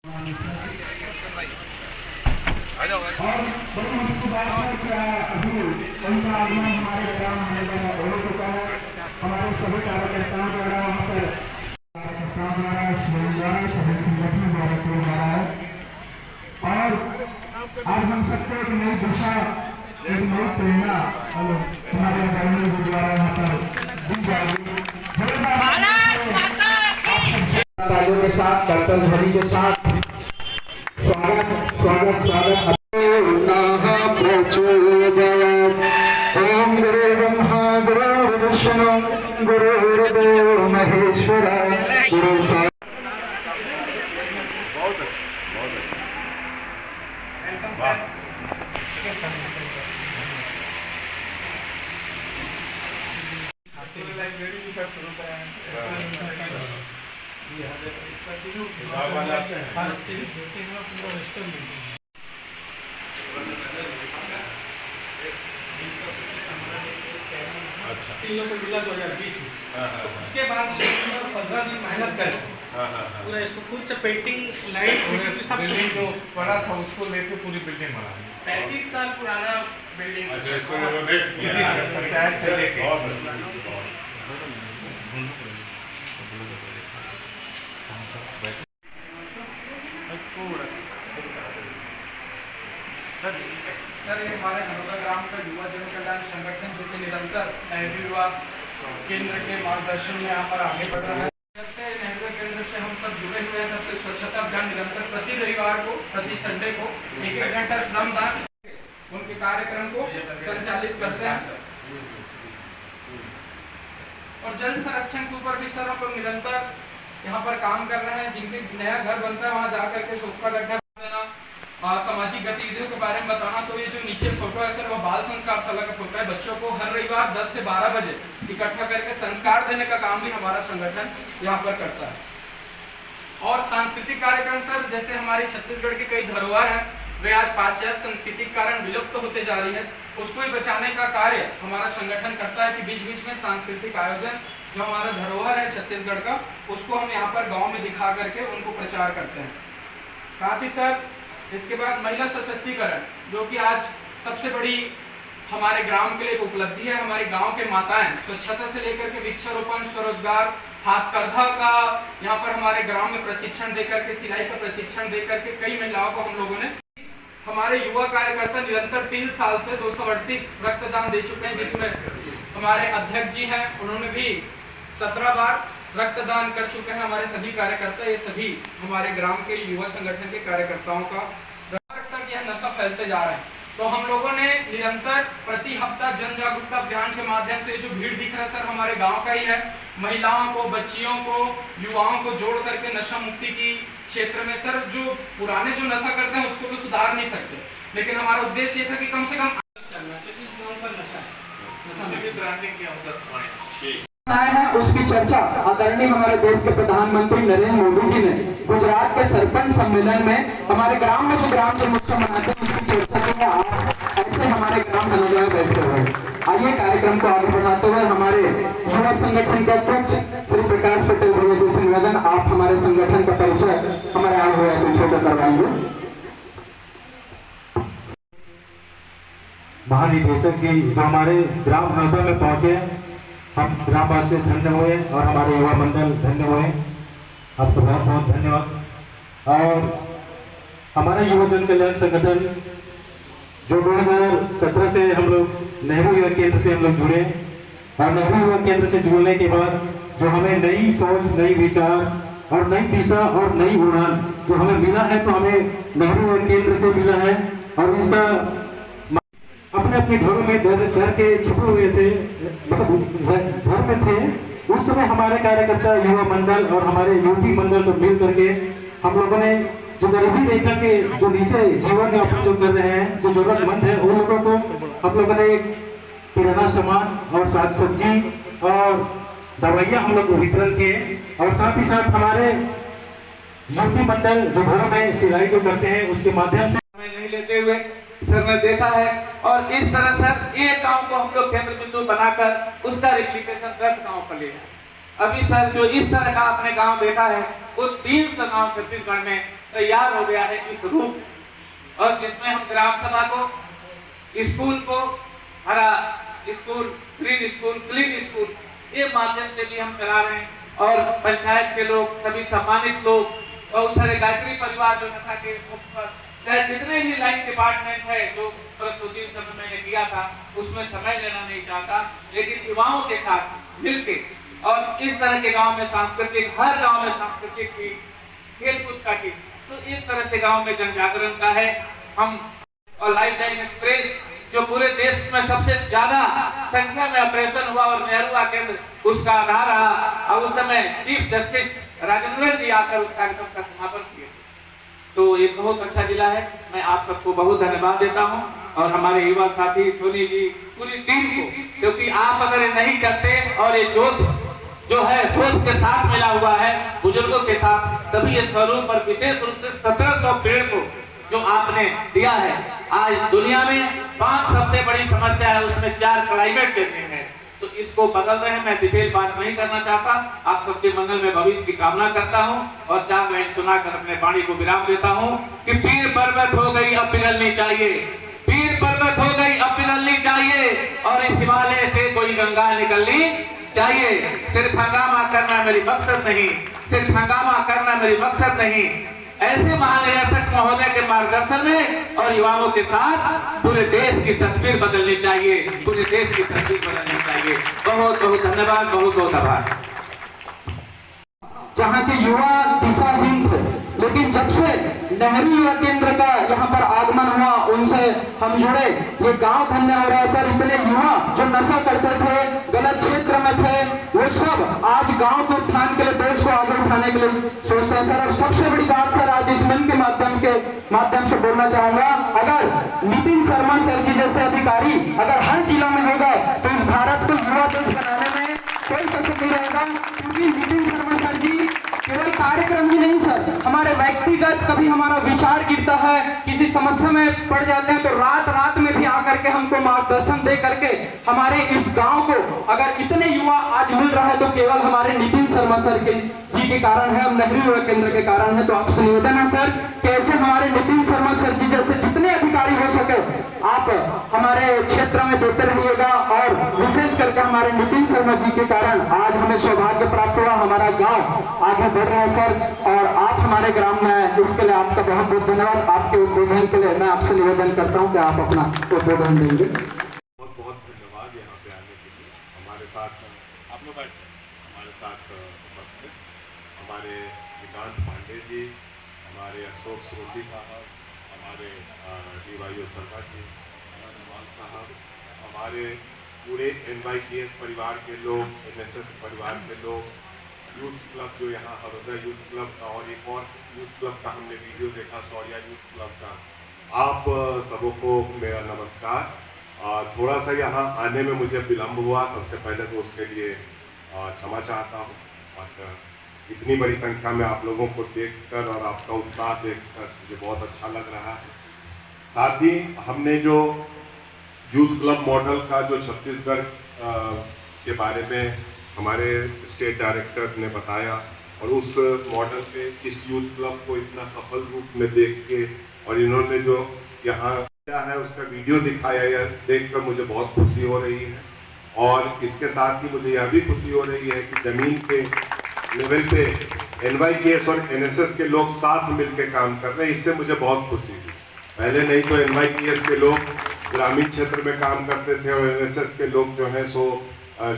और बड़ी मुश्किल बात है कि अभी उनका आगमन हमारे ग्राम हो चुका है। हमारे सभी कार्यकर्ताओं द्वारा वहाँ पर कार्यकर्ताओं द्वारा सभी संगठन द्वारा किया जा रहा है और आज हम सबको एक नई दिशा, एक नई प्रेरणा हमारे गवर्नर जी द्वारा यहाँ पर दी जाएगी। के साथ कर्तव्य ध्वनि के साथ स्वागत स्वागत स्वागत। ओम गुरु ब्रह्मा गुरु विष्णु गुरुर्देव महेश्वर गुरु बहुत अच्छा वाह। लाइब्रेरी भी सर शुरू कराए अच्छा तीनों को मिला 2020 में। उसके बाद 15 दिन मेहनत कर पूरा इसको खुद से पेंटिंग लाइट सब बिल्डिंग जो पड़ा था उसको लेके पूरी बिल्डिंग बना दी। 35 साल पुराना बिल्डिंग। अच्छा इसको रेनोवेट किया पंचायत से लेके बहुत अच्छा। सर ये हमारे धरोहर ग्राम का युवा जन कल्याण संगठन जो कि निरंतर नेहरू युवा केंद्र के मार्गदर्शन में यहाँ पर आगे बढ़ रहा है। जब से नेहरू केंद्र से हम सब जुड़े हुए हैं तब से स्वच्छता अभियान निरंतर प्रति रविवार को, प्रति संडे को 1-1 घंटा श्रमदान उनके कार्यक्रम को संचालित करते हैं। और जल संरक्षण के ऊपर भी सर हम लोग निरंतर यहाँ पर काम कर रहे हैं। जिनके नया घर बनता है वहाँ जाकर के सोखा गड्ढा देना, सामाजिक गतिविधियों के बारे में बताना। तो ये जो नीचे फोटो है सर वो बाल संस्कार शाला का फोटो है। बच्चों को हर रविवार 10 से 12 बजे इकट्ठा करके संस्कार देने का काम भी हमारा संगठन यहाँ पर करता है। और सांस्कृतिक कार्यक्रम सर जैसे हमारी छत्तीसगढ़ की कई धरोहर हैं वे आज पाश्चात्य संस्कृति के कारण विलुप्त होते जा रही है, उसको ही बचाने का कार्य हमारा संगठन करता है कि बीच बीच में सांस्कृतिक आयोजन जो हमारा धरोहर है छत्तीसगढ़ का उसको हम यहाँ पर गाँव में दिखा करके उनको प्रचार करते हैं। साथ ही सर इसके बाद महिला सशक्तिकरण जो कि आज सबसे बड़ी हमारे ग्राम के लिए एक उपलब्धि है। हमारे गांव के माताएं स्वच्छता से लेकर के वृक्षारोपण, स्वरोजगार, हाथकरघा का यहाँ पर हमारे ग्राम में प्रशिक्षण देकर के, सिलाई का प्रशिक्षण देकर के कई महिलाओं को हम लोगों ने, हमारे युवा कार्यकर्ता निरंतर 3 साल से 238 रक्तदान दे चुके हैं, जिसमें हमारे अध्यक्ष जी हैं उन्होंने भी 17 बार रक्तदान कर चुके हैं। हमारे सभी कार्यकर्ता, ये सभी हमारे ग्राम के युवा संगठन के कार्यकर्ताओं का यह नशा फैलते जा रहा है। तो हम लोगों ने निरंतर प्रति हफ्ता जन जागरूकता अभियान के माध्यम से जो भीड़ दिख रहा है सर हमारे गांव का ही है। महिलाओं को, बच्चियों को, युवाओं को जोड़ करके नशा मुक्ति की क्षेत्र में सर जो पुराने जो नशा करते हैं उसको तो सुधार नहीं सकते, लेकिन हमारा उद्देश्य ये था कि कम से कम आए हैं उसकी चर्चा आदरणीय हमारे देश के प्रधानमंत्री नरेंद्र मोदी जी ने गुजरात के सरपंच सम्मेलन में हमारे ग्राम में जो ग्राम जन्मोत्सव मनाते हैं उसकी चर्चा के लिए आप ऐसे हमारे ग्राम धनोजा में बैठे हुए। आइए कार्यक्रम को आगे बढ़ाते हुए हमारे युवा संगठन के अध्यक्ष श्री प्रकाश पटेल भैया जी से निवेदन, आप हमारे संगठन का परिचय हमारे आए हुए अतिथियों को करवाएंगे। महानिदेशक जी जो हमारे ग्राम धनोजा में पहुंचे, हम ग्रामवासी धन्य हुए और हमारे युवा मंडल धन्य हुए। आपको बहुत बहुत धन्यवाद। और हमारा युवा जन कल्याण संगठन जो 2017 से हम लोग नेहरू युवा केंद्र से हम लोग जुड़े और नेहरू युवा केंद्र से जुड़ने के बाद जो हमें नई सोच, नई विचार और नई दिशा और नई उड़ान जो हमें मिला है, तो हमें नेहरू युवा केंद्र से मिला है। और इसका अपने अपने घरों में घर के छुपे हुए थे, मतलब घर में थे उस समय हमारे कार्यकर्ता, युवा मंडल और हमारे युवती मंडल को मिल करके हम लोगों ने जो गरीबी रेखा के जो नीचे जीवन में अपन जो कर रहे हैं, जो जरूरतमंद है उन लोगों को हम लोगों ने किराना सामान और साग सब्जी और दवाइयाँ हम लोग वितरण किए। और साथ ही साथ हमारे युवती मंडल जो घरों में सिलाई जो करते हैं उसके माध्यम से नहीं लेते हुए सर ने देखा है। और इस तरह सर एक गांव को हम लोग केंद्र बिंदु बनाकर उसका रिप्लिकेशन 10 गांव पर ले जाए। अभी सर जो इस तरह का आपने गांव देखा है वो 300 गांव छत्तीसगढ़ में तैयार हो गया है इस रूप, और जिसमें हम ग्राम सभा को, स्कूल को, हरा school, green school, clean school, ये माध्यम से भी हम चला रहे हैं। और पंचायत के लोग, सभी सम्मानित लोग, बहुत सारे गायत्री परिवार जो नशा के मुक्त पर, चाहे जितने भी लाइन डिपार्टमेंट है जो प्रस्तुति समय मैंने किया था उसमें समय लेना नहीं चाहता, लेकिन युवाओं के साथ मिलके और इस तरह के गांव में सांस्कृतिक, हर गांव में सांस्कृतिक की खेलकूद का की, तो एक तरह से गांव में जन जागरण का है। हम और लाइफ लाइन एक्सप्रेस जो पूरे देश में सबसे ज्यादा संख्या में ऑपरेशन हुआ और नेहरू केंद्र उसका आधार रहा, और उस समय चीफ जस्टिस राजेंद्र जी आकर उस कार्यक्रम का समापन किए। तो ये बहुत अच्छा जिला है। मैं आप सबको बहुत धन्यवाद देता हूँ, और हमारे युवा साथी सोनी जी, पूरी टीम को, क्योंकि आप अगर ये नहीं करते और ये जोश जो है जोश के साथ मिला हुआ है बुजुर्गों के साथ, तभी ये स्वरूप और विशेष रूप से 1700 पेड़ को जो आपने दिया है। आज दुनिया में 5 सबसे बड़ी समस्या है, उसमें 4 क्लाइमेट चेंजिंग है, तो इसको बदल रहे हैं। मैं डिटेल बात नहीं करना चाहता, आप सबके मंगल में भविष्य की कामना करता हूं, और 4 लाइन सुनाकर अपने वाणी को विराम देता हूं कि पीर पर्वत हो गई अब पिघलनी चाहिए, पीर पर्वत हो गई अब पिघलनी चाहिए, और इस हिमालय से कोई गंगा निकलनी चाहिए। सिर्फ हंगामा करना मेरी मकसद नहीं, सिर्फ हंगामा करना मेरी मकसद नहीं। ऐसे महानिदेशक महोदय के मार्गदर्शन में और युवाओं के साथ पूरे देश की तस्वीर बदलनी चाहिए, पूरे देश की तस्वीर बदलनी चाहिए। बहुत बहुत धन्यवाद, बहुत बहुत आभार। जहाँ के युवा दिशाहीन थे, लेकिन जब से नेहरू युवा केंद्र का यहाँ पर आगमन हुआ, उनसे हम जुड़े, ये गांव धन्य हो रहा है सर। इतने युवा जो नशा करते थे, गलत क्षेत्र में थे, वो सब आज गांव के उत्थान के लिए, देश को आगे उठाने के लिए सोचते हैं सर। और सबसे बड़ी बात सर, आज इस मन के माध्यम से बोलना चाहूंगा, अगर नितिन शर्मा सर जी जैसे अधिकारी अगर हर जिला में होगा तो इस भारत को युवा देश बनाने में कोई कसर नहीं रहेगा। क्योंकि नितिन शर्मा सर जी केवल कार्यक्रम ही नहीं सर, हमारे व्यक्तिगत कभी हमारा विचार गिरता है, किसी समस्या में पड़ जाते हैं, तो रात में भी आकर के हमको मार्गदर्शन दे करके हमारे इस गांव को अगर इतने युवा आज मिल रहा है तो केवल हमारे नितिन शर्मा सर जी के कारण है, नेहरू युवा केंद्र के कारण है। तो आपसे निवेदन है सर, कैसे हमारे नितिन शर्मा सर जी जैसे जितने अधिकारी हो सके आप हमारे क्षेत्र में देते रहिएगा, और विशेष करके हमारे नितिन शर्मा जी के कारण आज हमें सौभाग्य प्राप्त हुआ, हमारा गाँव आगे बढ़ रहा है सर। और आप हमारे ग्राम में, इसके लिए आपका बहुत बहुत धन्यवाद। आपके उद्बोधन के लिए मैं आपसे निवेदन करता हूं कि आप अपना उद्बोधन देंगे। बहुत बहुत धन्यवाद यहाँ पे आने के लिए। हमारे साथ आप लोग हमारे साथ उपस्थित हमारे श्रीकांत पांडे जी, हमारे अशोक सोढ़ी साहब, हमारे DYO शर्मा जी, साहब, हमारे पूरे NYCS परिवार के लोग, NSS परिवार के लोग, यूथ क्लब जो यहाँ हरदा यूथ क्लब का, और एक और यूथ क्लब का हमने वीडियो देखा, सौरिया यूथ क्लब का, आप सबको मेरा नमस्कार। थोड़ा सा यहाँ आने में मुझे विलम्ब हुआ, सबसे पहले तो उसके लिए क्षमा चाहता हूँ। और इतनी बड़ी संख्या में आप लोगों को देखकर और आपका उत्साह देखकर मुझे बहुत अच्छा लग रहा है। साथ ही हमने जो यूथ क्लब मॉडल का जो छत्तीसगढ़ के बारे में हमारे स्टेट डायरेक्टर ने बताया, और उस मॉडल पे इस यूथ क्लब को इतना सफल रूप में देख के, और इन्होंने जो यहाँ किया है उसका वीडियो दिखाया, यह देखकर मुझे बहुत खुशी हो रही है। और इसके साथ ही मुझे यह भी खुशी हो रही है कि ज़मीन के लेवल पे NYCS और NSS के लोग साथ मिलकर काम कर रहे हैं, इससे मुझे बहुत खुशी हुई। पहले नहीं तो NYCS के लोग ग्रामीण क्षेत्र में काम करते थे और NSS के लोग जो हैं सो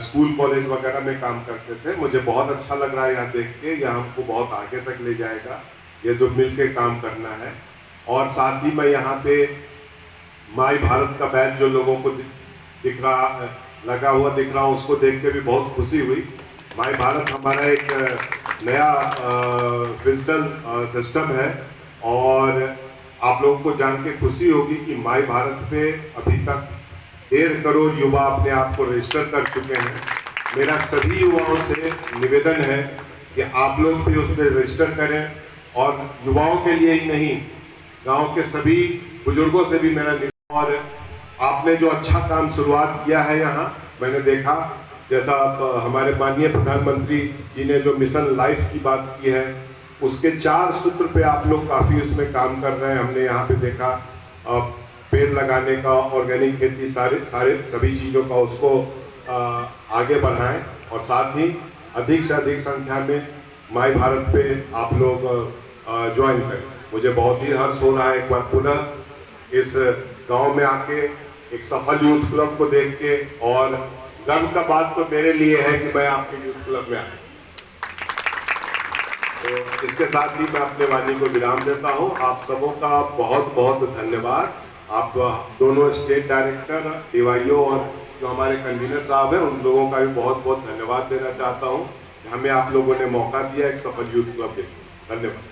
स्कूल कॉलेज वगैरह में काम करते थे। मुझे बहुत अच्छा लग रहा है यहाँ देख के, यह हमको बहुत आगे तक ले जाएगा, ये जो मिल के काम करना है। और साथ ही मैं यहाँ पे माई भारत का बैच जो लोगों को लगा हुआ दिख रहा हूँ, उसको देख के भी बहुत खुशी हुई। माई भारत हमारा एक नया डिजिटल सिस्टम है, और आप लोगों को जान के खुशी होगी कि माई भारत पे अभी तक 1.5 करोड़ युवा अपने आप को रजिस्टर कर चुके हैं। मेरा सभी युवाओं से निवेदन है कि आप लोग भी उस पर रजिस्टर करें, और युवाओं के लिए ही नहीं, गांव के सभी बुजुर्गों से भी मेरा निवेदन। और आपने जो अच्छा काम शुरुआत किया है यहाँ, मैंने देखा जैसा हमारे माननीय प्रधानमंत्री जी ने जो मिशन लाइफ की बात की है, उसके 4 सूत्र पे आप लोग काफ़ी उसमें काम कर रहे हैं। हमने यहाँ पे देखा पेड़ लगाने का, ऑर्गेनिक खेती, सभी चीज़ों का उसको आगे बढ़ाएं और साथ ही अधिक से अधिक संख्या में माई भारत पे आप लोग ज्वाइन करें। मुझे बहुत ही हर्ष हो रहा है एक बार पुनः इस गांव में आके एक सफल यूथ क्लब को देख के, और गर्व का बात तो मेरे लिए है कि मैं आपके यूथ क्लब में आया। तो इसके साथ ही मैं अपने वाणी को विराम देता हूँ। आप सबों का बहुत बहुत धन्यवाद। आप दोनों स्टेट डायरेक्टर DYO और जो हमारे कन्वीनर साहब हैं उन लोगों का भी बहुत बहुत धन्यवाद देना चाहता हूँ। हमें आप लोगों ने मौका दिया एक सफल यूथ क्लब के। धन्यवाद।